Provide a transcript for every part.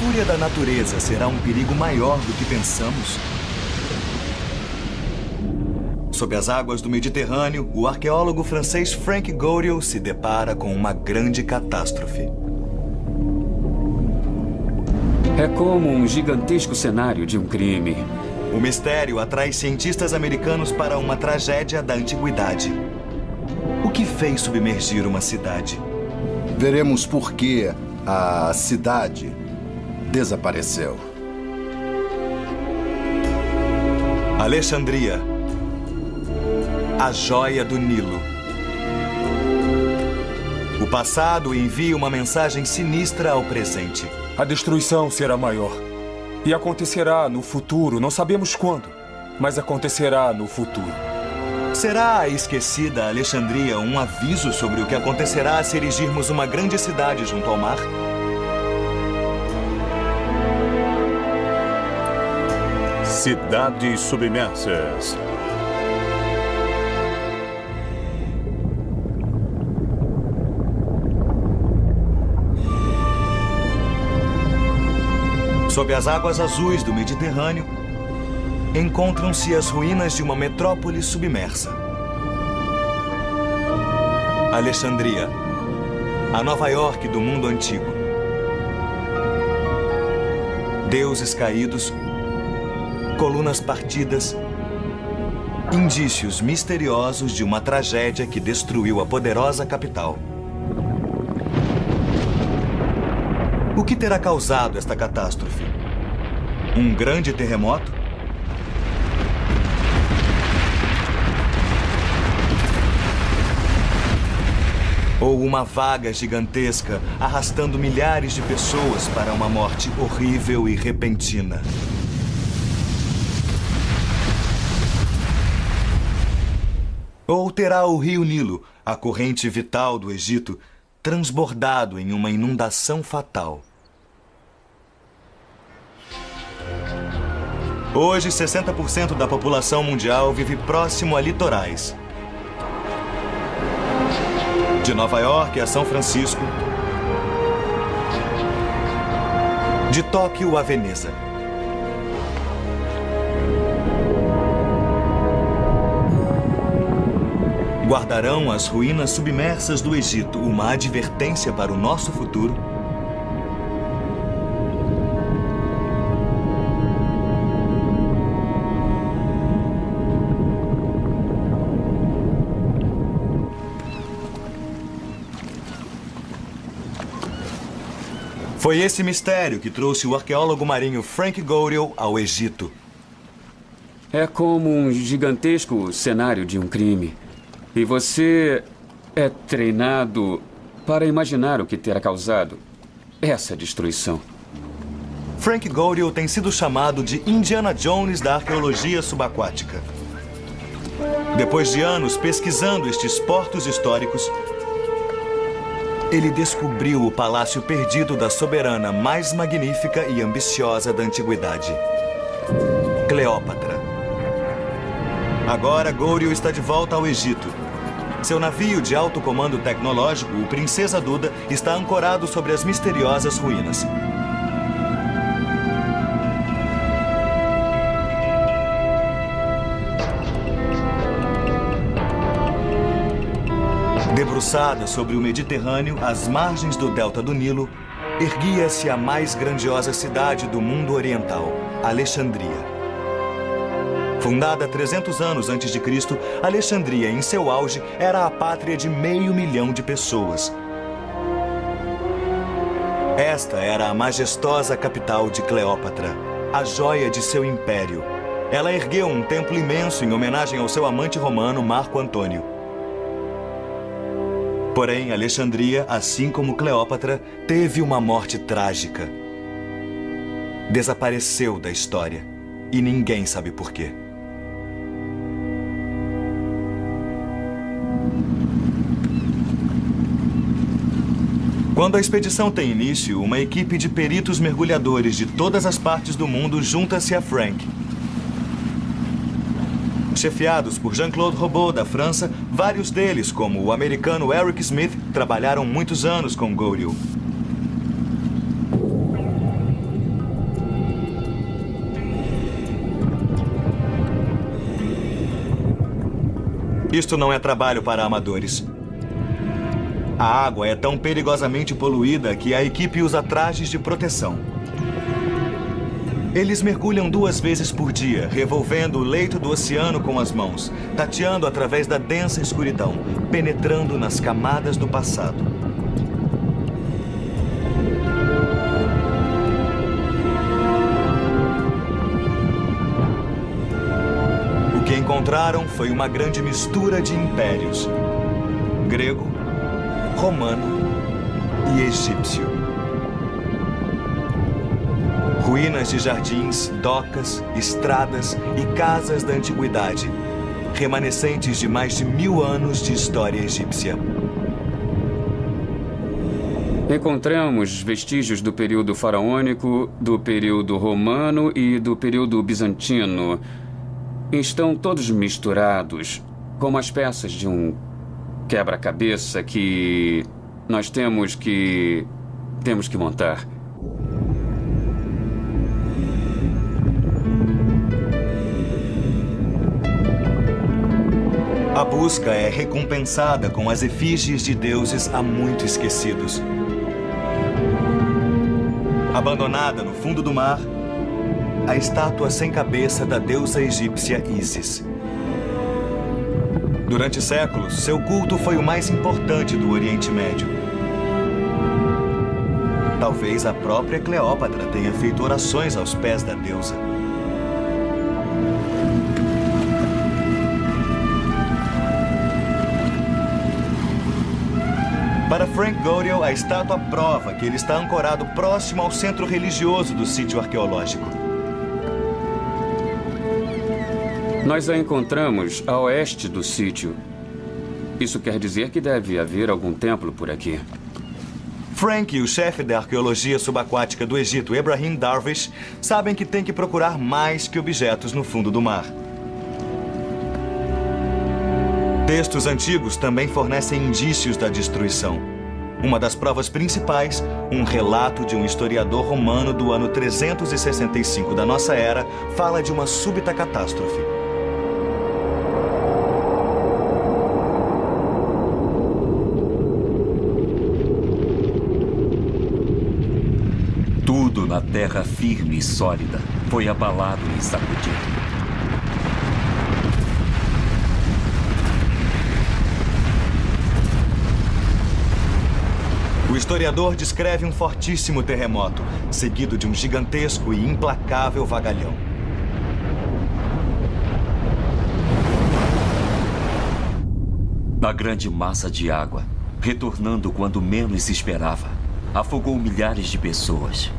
fúria da natureza será um perigo maior do que pensamos? Sob as águas do Mediterrâneo, o arqueólogo francês Frank Goriot se depara com uma grande catástrofe. É como um gigantesco cenário de um crime. O mistério atrai cientistas americanos para uma tragédia da antiguidade. O que fez submergir uma cidade? Veremos por que a cidade desapareceu. Alexandria, a joia do Nilo. O passado envia uma mensagem sinistra ao presente. A destruição será maior. E acontecerá no futuro, não sabemos quando, mas acontecerá no futuro. Será a esquecida Alexandria um aviso sobre o que acontecerá se erigirmos uma grande cidade junto ao mar? Cidades submersas. Sob as águas azuis do Mediterrâneo, encontram-se as ruínas de uma metrópole submersa. Alexandria, a Nova York do mundo antigo. Deuses caídos, colunas partidas, indícios misteriosos de uma tragédia que destruiu a poderosa capital. O que terá causado esta catástrofe? Um grande terremoto? Ou uma vaga gigantesca arrastando milhares de pessoas para uma morte horrível e repentina? Ou terá o rio Nilo, a corrente vital do Egito, transbordado em uma inundação fatal? Hoje, 60% da população mundial vive próximo a litorais. De Nova York a São Francisco, de Tóquio a Veneza. Guardarão as ruínas submersas do Egito uma advertência para o nosso futuro? Foi esse mistério que trouxe o arqueólogo marinho Frank Goriot ao Egito. É como um gigantesco cenário de um crime. E você é treinado para imaginar o que terá causado essa destruição. Frank Goriot tem sido chamado de Indiana Jones da arqueologia subaquática. Depois de anos pesquisando estes portos históricos, ele descobriu o palácio perdido da soberana mais magnífica e ambiciosa da antiguidade, Cleópatra. Agora, Goriot está de volta ao Egito. Seu navio de alto comando tecnológico, o Princesa Duda, está ancorado sobre as misteriosas ruínas. Debruçada sobre o Mediterrâneo, às margens do delta do Nilo, erguia-se a mais grandiosa cidade do mundo oriental, Alexandria. Fundada 300 anos antes de Cristo, Alexandria, em seu auge, era a pátria de 500 mil de pessoas. Esta era a majestosa capital de Cleópatra, a joia de seu império. Ela ergueu um templo imenso em homenagem ao seu amante romano, Marco Antônio. Porém, Alexandria, assim como Cleópatra, teve uma morte trágica. Desapareceu da história e ninguém sabe por quê. Quando a expedição tem início, uma equipe de peritos mergulhadores de todas as partes do mundo junta-se a Frank. Chefiados por Jean-Claude Robot, da França, vários deles, como o americano Eric Smith, trabalharam muitos anos com Goriot. Isto não é trabalho para amadores. A água é tão perigosamente poluída que a equipe usa trajes de proteção. Eles mergulham 2 vezes por dia, revolvendo o leito do oceano com as mãos, tateando através da densa escuridão, penetrando nas camadas do passado. O que encontraram foi uma grande mistura de impérios: grego, romano e egípcio. Ruínas de jardins, docas, estradas e casas da antiguidade. Remanescentes de mais de 1000 anos de história egípcia. Encontramos vestígios do período faraônico, do período romano e do período bizantino. Estão todos misturados, como as peças de um quebra-cabeça que nós temos que montar. A busca é recompensada com as efígies de deuses há muito esquecidos. Abandonada no fundo do mar, a estátua sem cabeça da deusa egípcia Ísis. Durante séculos, seu culto foi o mais importante do Oriente Médio. Talvez a própria Cleópatra tenha feito orações aos pés da deusa. Para Frank Godiel, a estátua prova que ele está ancorado próximo ao centro religioso do sítio arqueológico. Nós a encontramos a oeste do sítio. Isso quer dizer que deve haver algum templo por aqui. Frank e o chefe da arqueologia subaquática do Egito, Ebrahim Darwish, sabem que tem que procurar mais que objetos no fundo do mar. Textos antigos também fornecem indícios da destruição. Uma das provas principais, um relato de um historiador romano do ano 365 da nossa era, fala de uma súbita catástrofe. Tudo na terra firme e sólida foi abalado e sacudido. O historiador descreve um fortíssimo terremoto, seguido de um gigantesco e implacável vagalhão. A grande massa de água, retornando quando menos se esperava, afogou milhares de pessoas.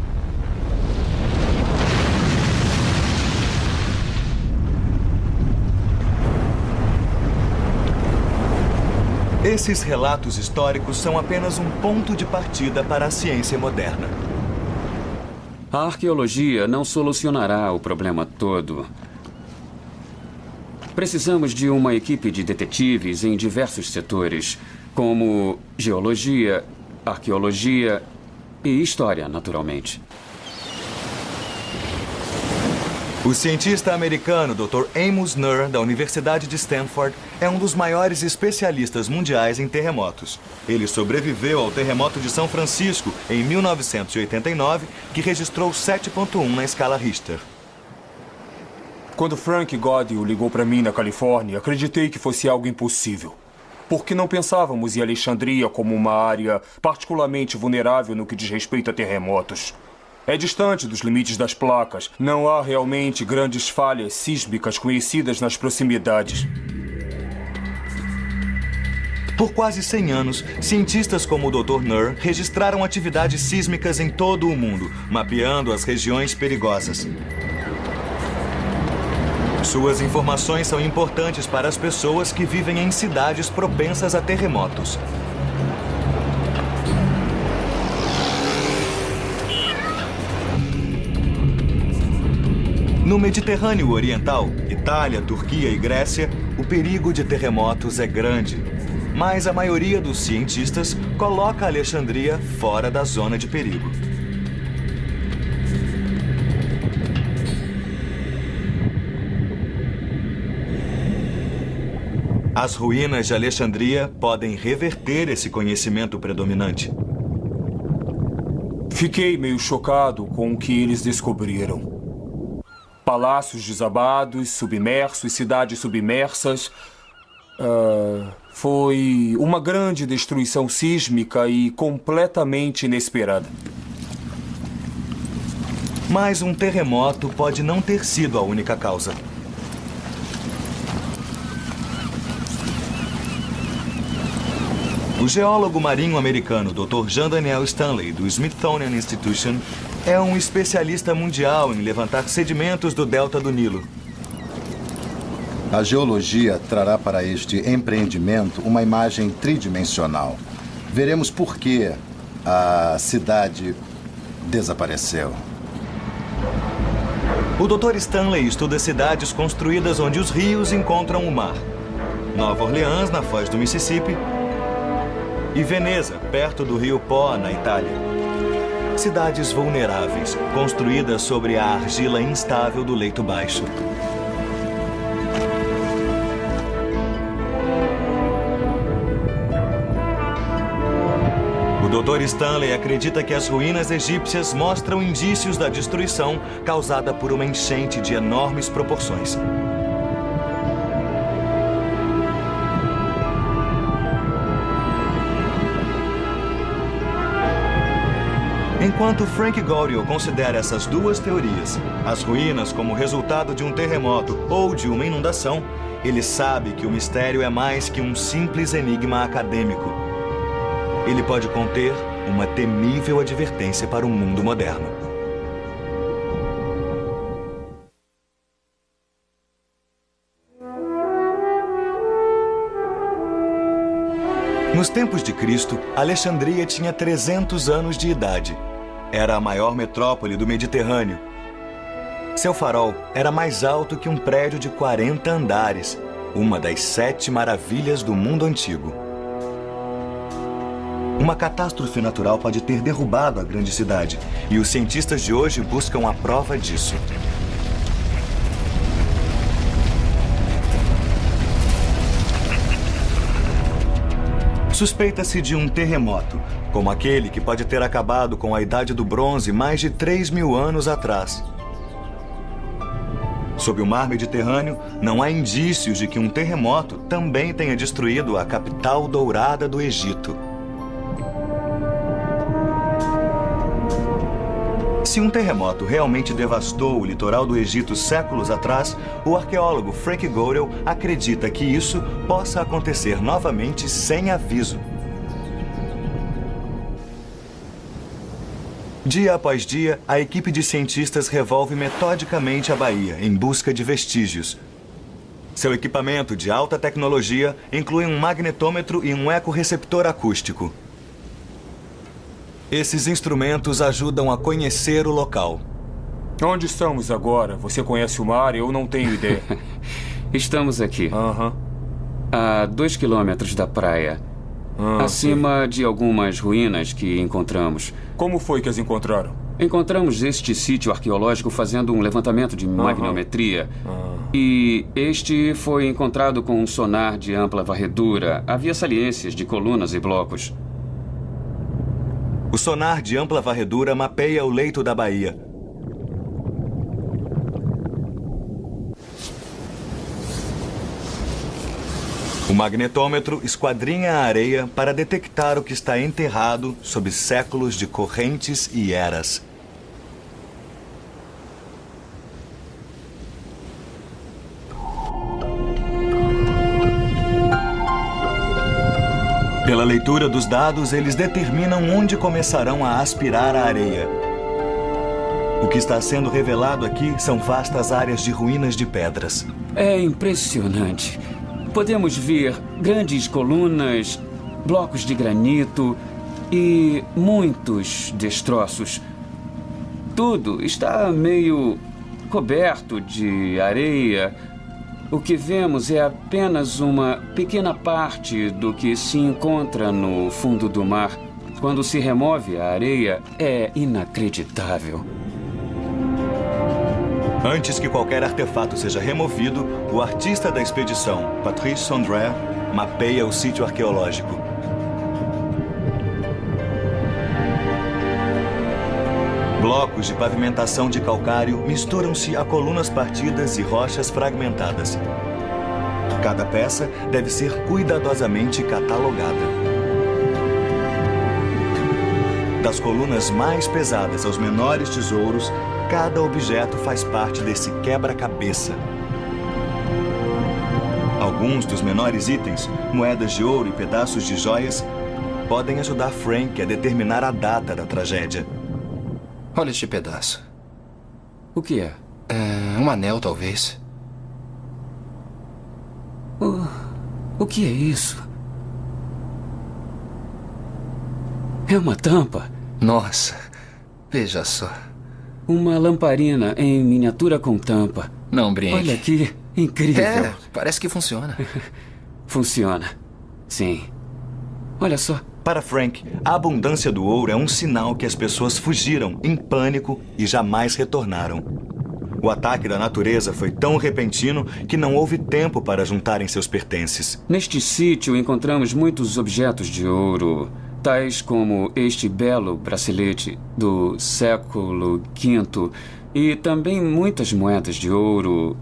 Esses relatos históricos são apenas um ponto de partida para a ciência moderna. A arqueologia não solucionará o problema todo. Precisamos de uma equipe de detetives em diversos setores, como geologia, arqueologia e história, naturalmente. O cientista americano Dr. Amos Nuhr, da Universidade de Stanford, é um dos maiores especialistas mundiais em terremotos. Ele sobreviveu ao terremoto de São Francisco em 1989, que registrou 7,1 na escala Richter. Quando Frank Godiel ligou para mim na Califórnia, acreditei que fosse algo impossível. Porque não pensávamos em Alexandria como uma área particularmente vulnerável no que diz respeito a terremotos. É distante dos limites das placas. Não há realmente grandes falhas sísmicas conhecidas nas proximidades. Por quase 100 anos, cientistas como o Dr. Nuhr registraram atividades sísmicas em todo o mundo, mapeando as regiões perigosas. Suas informações são importantes para as pessoas que vivem em cidades propensas a terremotos. No Mediterrâneo Oriental, Itália, Turquia e Grécia, o perigo de terremotos é grande. Mas a maioria dos cientistas coloca Alexandria fora da zona de perigo. As ruínas de Alexandria podem reverter esse conhecimento predominante. Fiquei meio chocado com o que eles descobriram. Palácios desabados, submersos, cidades submersas. Foi uma grande destruição sísmica e completamente inesperada. Mas um terremoto pode não ter sido a única causa. O geólogo marinho americano Dr. Jean Daniel Stanley, do Smithsonian Institution, é um especialista mundial em levantar sedimentos do delta do Nilo. A geologia trará para este empreendimento uma imagem tridimensional. Veremos por que a cidade desapareceu. O Dr. Stanley estuda cidades construídas onde os rios encontram o mar. Nova Orleans, na foz do Mississippi, e Veneza, perto do rio Po, na Itália. Cidades vulneráveis, construídas sobre a argila instável do leito baixo. O Dr. Stanley acredita que as ruínas egípcias mostram indícios da destruição causada por uma enchente de enormes proporções. Enquanto Frank Goriel considera essas duas teorias, as ruínas como resultado de um terremoto ou de uma inundação, ele sabe que o mistério é mais que um simples enigma acadêmico. Ele pode conter uma temível advertência para o mundo moderno. Nos tempos de Cristo, Alexandria tinha 300 anos de idade. Era a maior metrópole do Mediterrâneo. Seu farol era mais alto que um prédio de 40 andares, uma das 7 maravilhas do mundo antigo. Uma catástrofe natural pode ter derrubado a grande cidade, e os cientistas de hoje buscam a prova disso. Suspeita-se de um terremoto, como aquele que pode ter acabado com a Idade do Bronze mais de 3.000 anos atrás. Sob o mar Mediterrâneo, não há indícios de que um terremoto também tenha destruído a capital dourada do Egito. Se um terremoto realmente devastou o litoral do Egito séculos atrás, o arqueólogo Frank Goriel acredita que isso possa acontecer novamente sem aviso. Dia após dia, a equipe de cientistas revolve metodicamente a baía em busca de vestígios. Seu equipamento de alta tecnologia inclui um magnetômetro e um ecorreceptor acústico. Esses instrumentos ajudam a conhecer o local. Onde estamos agora? Você conhece o mar? Eu não tenho ideia. Estamos aqui. A 2 quilômetros da praia. Acima de algumas ruínas que encontramos. Como foi que as encontraram? Encontramos este sítio arqueológico fazendo um levantamento de magnetometria. E este foi encontrado com um sonar de ampla varredura. Havia saliências de colunas e blocos. O sonar de ampla varredura mapeia o leito da baía. O magnetômetro esquadrinha a areia para detectar o que está enterrado sob séculos de correntes e eras. Pela leitura dos dados, eles determinam onde começarão a aspirar a areia. O que está sendo revelado aqui são vastas áreas de ruínas de pedras. É impressionante. Podemos ver grandes colunas, blocos de granito e muitos destroços. Tudo está meio coberto de areia. O que vemos é apenas uma pequena parte do que se encontra no fundo do mar. Quando se remove a areia, é inacreditável. Antes que qualquer artefato seja removido, o artista da expedição, Patrice Sondre, mapeia o sítio arqueológico. Blocos de pavimentação de calcário misturam-se a colunas partidas e rochas fragmentadas. Cada peça deve ser cuidadosamente catalogada. Das colunas mais pesadas aos menores tesouros, cada objeto faz parte desse quebra-cabeça. Alguns dos menores itens, moedas de ouro e pedaços de joias, podem ajudar Frank a determinar a data da tragédia. Olha este pedaço. O que é? É um anel, talvez. O que é isso? É uma tampa. Nossa, veja só. Uma lamparina em miniatura com tampa. Não brinque. Olha aqui, incrível. É, parece que funciona. Funciona. Sim. Olha só. Para Frank, a abundância do ouro é um sinal que as pessoas fugiram em pânico e jamais retornaram. O ataque da natureza foi tão repentino que não houve tempo para juntarem seus pertences. Neste sítio encontramos muitos objetos de ouro, tais como este belo bracelete do século V e também muitas moedas de ouro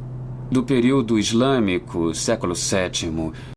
do período islâmico, século VII.